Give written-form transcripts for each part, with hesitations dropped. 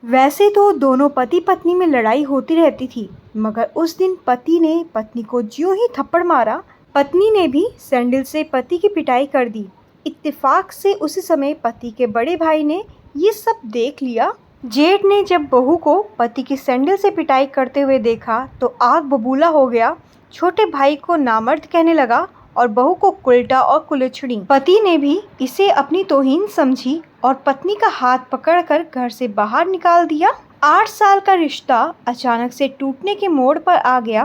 वैसे तो दोनों पति पत्नी में लड़ाई होती रहती थी, मगर उस दिन पति ने पत्नी को ज्यों ही थप्पड़ मारा, पत्नी ने भी सैंडल से पति की पिटाई कर दी। इत्तेफाक से उसी समय पति के बड़े भाई ने ये सब देख लिया। जेठ ने जब बहू को पति की सैंडल से पिटाई करते हुए देखा तो आग बबूला हो गया। छोटे भाई को नामर्द कहने लगा और बहू को कुलटा और कुलछड़ी। पति ने भी इसे अपनी तौहीन समझी और पत्नी का हाथ पकड़कर घर से बाहर निकाल दिया। 8 साल का रिश्ता अचानक से टूटने के मोड़ पर आ गया।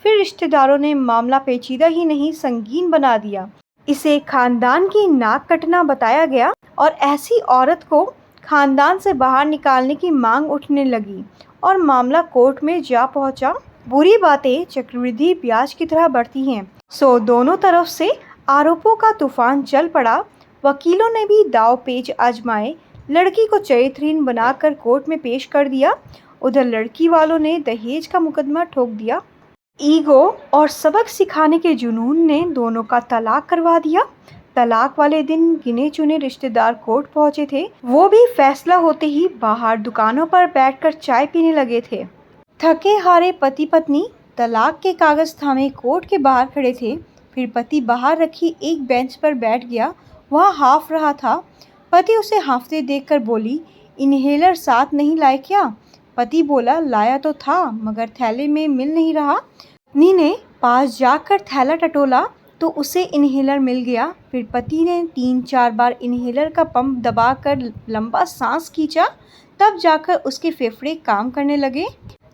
फिर रिश्तेदारों ने मामला पेचीदा ही नहीं संगीन बना दिया। इसे खानदान की नाक कटना बताया गया और ऐसी औरत को खानदान से बाहर निकालने की मांग उठने लगी और मामला कोर्ट में जा पहुंचा। बुरी बातें चक्रवृद्धि ब्याज की तरह बढ़ती हैं, सो दोनों तरफ से आरोपों का तूफान चल पड़ा। वकीलों ने भी दाव पेच आजमाए, लड़की को चरित्रहीन बनाकर कोर्ट में पेश कर दिया। उधर लड़की वालों ने दहेज का मुकदमा ठोक दिया। ईगो और सबक सिखाने के जुनून ने दोनों का तलाक करवा दिया। तलाक वाले दिन गिने चुने रिश्तेदार कोर्ट पहुंचे थे। वो भी फैसला होते ही बाहर दुकानों पर बैठकर चाय पीने लगे थे। थके हारे पति पत्नी तलाक के कागज थामे कोर्ट के बाहर खड़े थे। फिर पति बाहर रखी एक बेंच पर बैठ गया। वह हाँफ रहा था। पति उसे हाँफते देखकर बोली, इन्हेलर साथ नहीं लाए क्या? पति बोला, लाया तो था मगर थैले में मिल नहीं रहा। पत्नी ने पास जाकर थैला टटोला तो उसे इन्हेलर मिल गया। फिर पति ने 3-4 बार इन्हेलर का पंप दबाकर लंबा सांस खींचा, तब जाकर उसके फेफड़े काम करने लगे।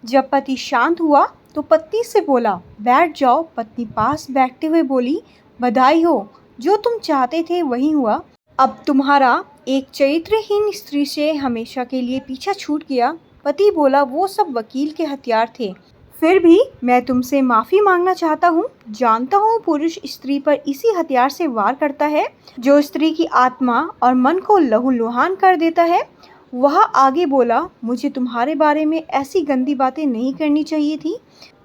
जब पति शांत हुआ तो पत्नी से बोला, बैठ जाओ। पत्नी पास बैठते हुए बोली, बधाई हो, जो तुम चाहते थे वही हुआ। अब तुम्हारा एक चरित्रहीन स्त्री से हमेशा के लिए पीछा छूट गया। पति बोला, वो सब वकील के हथियार थे। फिर भी मैं तुमसे माफ़ी मांगना चाहता हूँ। जानता हूँ पुरुष स्त्री पर इसी हथियार से वार करता है जो स्त्री की आत्मा और मन को लहूलुहान कर देता है। वह आगे बोला, मुझे तुम्हारे बारे में ऐसी गंदी बातें नहीं करनी चाहिए थी।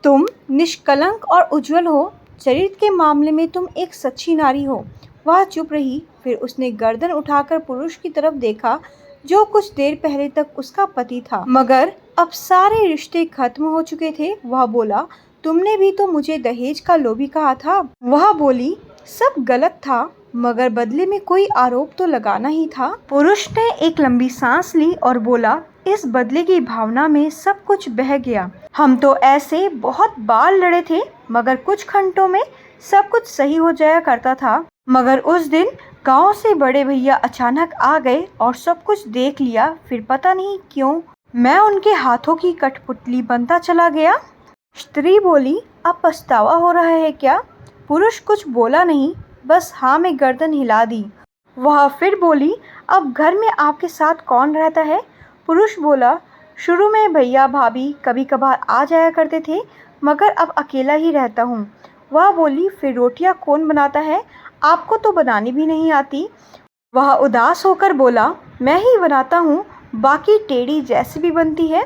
तुम निष्कलंक और उज्जवल हो। चरित्र के मामले में तुम एक सच्ची नारी हो। वह चुप रही। फिर उसने गर्दन उठाकर पुरुष की तरफ देखा जो कुछ देर पहले तक उसका पति था, मगर अब सारे रिश्ते खत्म हो चुके थे। वह बोला, तुमने भी तो मुझे दहेज का लोभी कहा था। वह बोली, सब गलत था मगर बदले में कोई आरोप तो लगाना ही था। पुरुष ने एक लंबी सांस ली और बोला, इस बदले की भावना में सब कुछ बह गया। हम तो ऐसे बहुत बार लड़े थे मगर कुछ घंटों में सब कुछ सही हो जाया करता था। मगर उस दिन गांव से बड़े भैया अचानक आ गए और सब कुछ देख लिया। फिर पता नहीं क्यों मैं उनके हाथों की कठपुतली बनता चला गया। स्त्री बोली, अब पछतावा हो रहा है क्या? पुरुष कुछ बोला नहीं, बस हाँ में गर्दन हिला दी। वह फिर बोली, अब घर में आपके साथ कौन रहता है? पुरुष बोला, शुरू में भैया भाभी कभी कभार आ जाया करते थे मगर अब अकेला ही रहता हूँ। वह बोली, फिर रोटियाँ कौन बनाता है? आपको तो बनानी भी नहीं आती। वह उदास होकर बोला, मैं ही बनाता हूँ, बाकी टेढ़ी जैसी भी बनती है।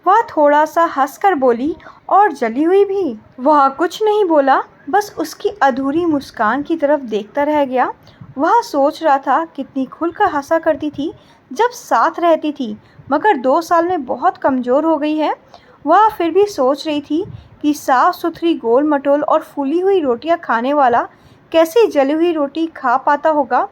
वह थोड़ा सा हंसकर बोली, और जली हुई भी? वह कुछ नहीं बोला, बस उसकी अधूरी मुस्कान की तरफ देखता रह गया। वह सोच रहा था कितनी खुलकर हंसा करती थी जब साथ रहती थी, मगर 2 साल में बहुत कमज़ोर हो गई है। वह फिर भी सोच रही थी कि साफ़ सुथरी गोल मटोल और फूली हुई रोटियां खाने वाला कैसे जली हुई रोटी खा पाता होगा,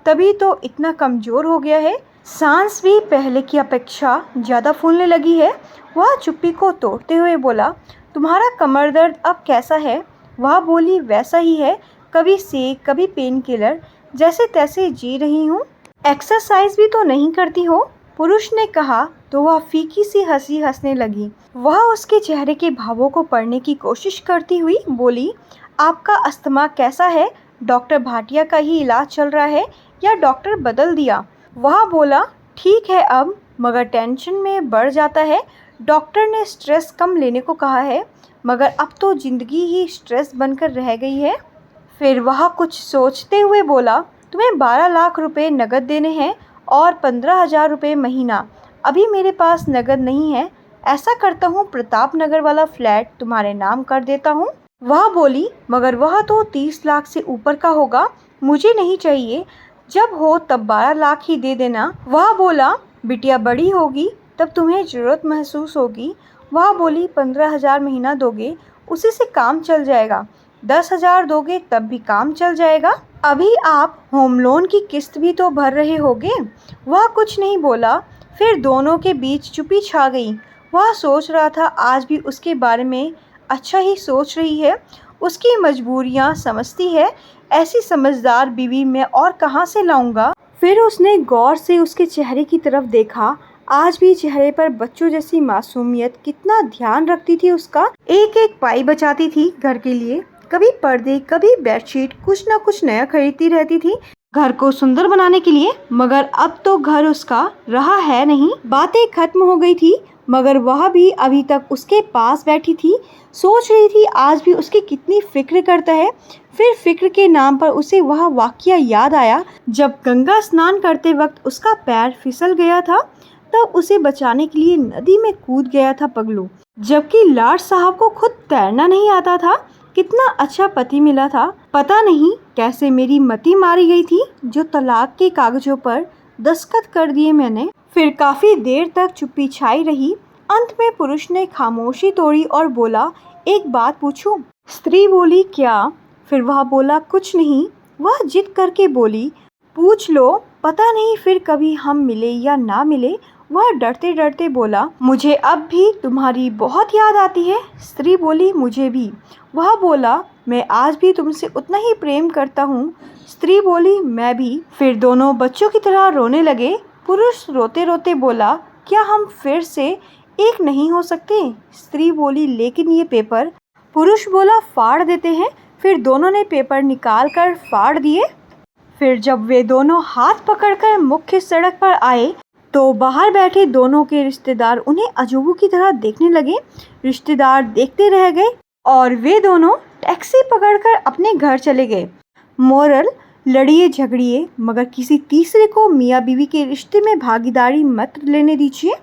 तभी तो इतना कमज़ोर हो गया है। सांस भी पहले की अपेक्षा ज़्यादा फूलने लगी है। वह चुप्पी को तोड़ते हुए बोला, तुम्हारा कमर दर्द अब कैसा है? वह बोली, वैसा ही है, कभी सेक कभी पेन किलर, जैसे तैसे जी रही हूँ। एक्सरसाइज भी तो नहीं करती हो? पुरुष ने कहा तो वह फीकी सी हंसी हंसने लगी। वह उसके चेहरे के भावों को पढ़ने की कोशिश करती हुई बोली, आपका अस्थमा कैसा है? डॉक्टर भाटिया का ही इलाज चल रहा है या डॉक्टर बदल दिया? वह बोला, ठीक है अब, मगर टेंशन में बढ़ जाता है। डॉक्टर ने स्ट्रेस कम लेने को कहा है, मगर अब तो ज़िंदगी ही स्ट्रेस बनकर रह गई है। फिर वह कुछ सोचते हुए बोला, तुम्हें 12 लाख रुपए नकद देने हैं और 15,000 रुपये महीना। अभी मेरे पास नकद नहीं है। ऐसा करता हूँ, प्रताप नगर वाला फ्लैट तुम्हारे नाम कर देता हूँ। वह बोली, मगर वह तो 30 लाख से ऊपर का होगा, मुझे नहीं चाहिए। जब हो तब 12 लाख ही दे देना। वह बोला, बिटिया बड़ी होगी, तब तुम्हें ज़रूरत महसूस होगी। वह बोली, 15,000 महीना दोगे, उसी से काम चल जाएगा। 10,000 दोगे तब भी काम चल जाएगा। अभी आप होम लोन की किस्त भी तो भर रहे होगे। वह कुछ नहीं बोला। फिर दोनों के बीच चुप्पी छा गई। वह सोच रहा था आज भी उसके बारे में अच्छा ही सोच रही है, उसकी मजबूरियां समझती है। ऐसी समझदार बीवी मैं और कहाँ से लाऊंगा। फिर उसने गौर से उसके चेहरे की तरफ देखा। आज भी चेहरे पर बच्चों जैसी मासूमियत, कितना ध्यान रखती थी उसका। एक एक पाई बचाती थी घर के लिए। कभी पर्दे, कभी बेडशीट, कुछ ना कुछ नया खरीदती रहती थी घर को सुंदर बनाने के लिए। मगर अब तो घर उसका रहा है नहीं। बातें खत्म हो गई थी, मगर वह भी अभी तक उसके पास बैठी थी। सोच रही थी आज भी उसकी कितनी फिक्र करता है। फिर फिक्र के नाम पर उसे वह वाकया याद आया जब गंगा स्नान करते वक्त उसका पैर फिसल गया था। तब उसे बचाने के लिए नदी में कूद गया था पगलू, जबकि लाट साहब को खुद तैरना नहीं आता था। कितना अच्छा पति मिला था। पता नहीं कैसे मेरी मति मारी गई थी जो तलाक के कागजों पर दस्तखत कर दिए मैंने। फिर काफी देर तक चुप्पी छाई रही। अंत में पुरुष ने खामोशी तोड़ी और बोला, एक बात पूछूं? स्त्री बोली, क्या? फिर वह बोला, कुछ नहीं। वह जिद करके बोली, पूछ लो। पता नहीं फिर कभी हम मिले या ना मिले। वह डरते डरते बोला, मुझे अब भी तुम्हारी बहुत याद आती है। स्त्री बोली, मुझे भी। वह बोला, मैं आज भी तुमसे उतना ही प्रेम करता हूँ। स्त्री बोली, मैं भी। फिर दोनों बच्चों की तरह रोने लगे। पुरुष रोते रोते बोला, क्या हम फिर से एक नहीं हो सकते? स्त्री बोली, लेकिन ये पेपर। पुरुष बोला, फाड़ देते हैं। फिर दोनों ने पेपर निकाल कर फाड़ दिए। फिर जब वे दोनों हाथ पकड़कर मुख्य सड़क पर आए तो बाहर बैठे दोनों के रिश्तेदार उन्हें अजूबों की तरह देखने लगे। रिश्तेदार देखते रह गए और वे दोनों टैक्सी पकड़कर अपने घर चले गए। मोरल, लड़िए झगड़िए मगर किसी तीसरे को मियाँ बीवी के रिश्ते में भागीदारी मत लेने दीजिए।